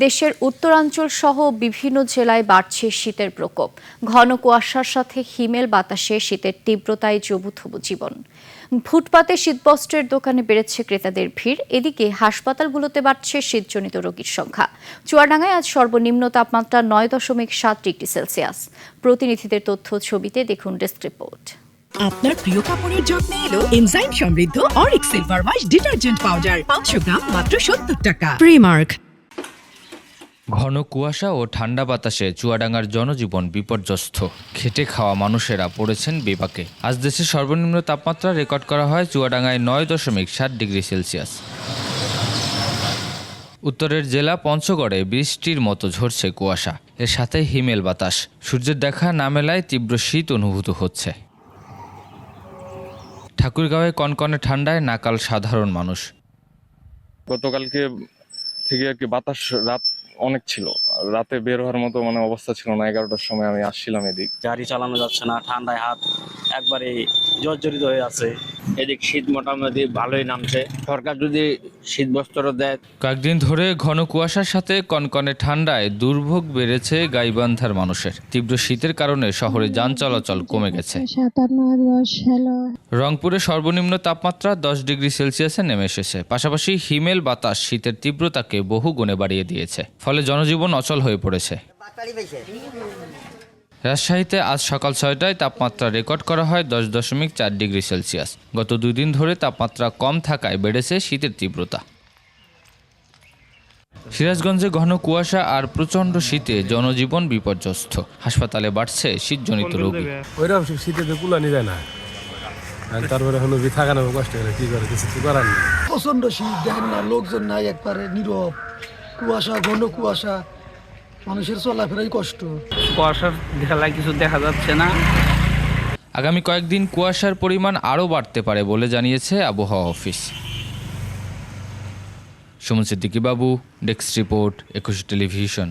দেশের উত্তরাঞ্চল সহ বিভিন্ন জেলায় বাড়ছে শীতের প্রকোপ। ঘন কুয়াশার সাথে হিমেল বাতাসে শীতের তীব্রতায় জবুথবু জীবন। ফুটপাতে শীতবস্ত্রের দোকানে বেড়েছে ক্রেতাদের ভিড়। এদিকে হাসপাতালগুলোতে বাড়ছে শীতজনিত রোগীর সংখ্যা। চুয়াডাঙ্গায় আজ সর্বনিম্ন তাপমাত্রা 9.7 ডিগ্রি সেলসিয়াস। প্রতিনিধিদের তথ্য ছবিতে দেখুন ডেস্ক রিপোর্ট। আপনার প্রিয় কাপড়ের যত্নে এলো এনজাইম সমৃদ্ধ Arik silver wash detergent powder 500 গ্রাম মাত্র 70 টাকা। প্রিমার্ক। ঘন কুয়াশা ও ঠান্ডা বাতাসে চুয়াডাঙ্গার জনজীবন বিপর্যস্ত। খেটে খাওয়া মানুষেরা পড়েছেন বিপাকে। আজ দেশের সর্বনিম্ন তাপমাত্রা রেকর্ড করা হয় চুয়াডাঙ্গায় 9.7 ডিগ্রি সেলসিয়াস। উত্তরের জেলা পঞ্চগড়ে বৃষ্টির মতো ঝরছে কুয়াশা, এর সাথে হিমেল বাতাস। সূর্যের দেখা না মেলায় তীব্র শীত অনুভূত হচ্ছে। ঠাকুরগাঁওয়ে কনকনে ঠান্ডায় নাকাল সাধারণ মানুষ। গতকালকে থেকে আর কি বাতাস রাত অনেক ছিল, রাতে বের হওয়ার মতো অবস্থা ছিল না। 11টার সময় আমি আসছিলাম এদিক। গাড়ি চালানো যাচ্ছে না, ঠান্ডায় হাত একবারে জর্জরিত হয়ে আছে। এদিক শীত মোটামুটি ভালোই নামছে। সরকার যদি শীত বস্ত্র দেয়। কয়েকদিন ধরে ঘন কুয়াশার সাথে কনকনে ঠান্ডায় দুর্ভোগ বেড়েছে গাইবান্ধার মানুষের। তীব্র শীতের কারণে শহরে যান চলাচল কমে গেছে। রংপুরে সর্বনিম্ন তাপমাত্রা 10 ডিগ্রি সেলসিয়াসে নেমে এসেছে। পাশাপাশি হিমেল বাতাস শীতের তীব্রতাকে বহু গুণে বাড়িয়ে দিয়েছে, ফলে জনজীবন অচল হয়ে পড়েছে। রাজশাহীতে আজ সকাল 6টায় তাপমাত্রা রেকর্ড করা হয় 10.4 ডিগ্রি সেলসিয়াস। গত 2 দিন ধরে তাপমাত্রা কম থাকায় বেড়েছে শীতের তীব্রতা। সিরাজগঞ্জে ঘন কুয়াশা আর প্রচণ্ড শীতে জনজীবন বিপর্যস্ত। হাসপাতালে বাড়ছে শীতজনিত রোগী। ওইরকম শীতে তো কুলানি যায় না, তারপরে হলো থাকা না কষ্ট করে কি করে, কিছু করার নেই। প্রচন্ড শীত, দেখেন না লোকজন নাই, একবারে নীরব কুয়াশা, ঘন কুয়াশা, মানুষের চলাফেরাই কষ্ট। কুয়াশার ঢেলায় কিছু দেখা যাচ্ছে না। আগামী কয়েকদিন কুয়াশার পরিমাণ আরও বাড়তে পারে বলে জানিয়েছে আবহাওয়া অফিস। সুমন সিদ্দিকী বাবু, ডেস্ক রিপোর্ট, 21 টেলিভিশন।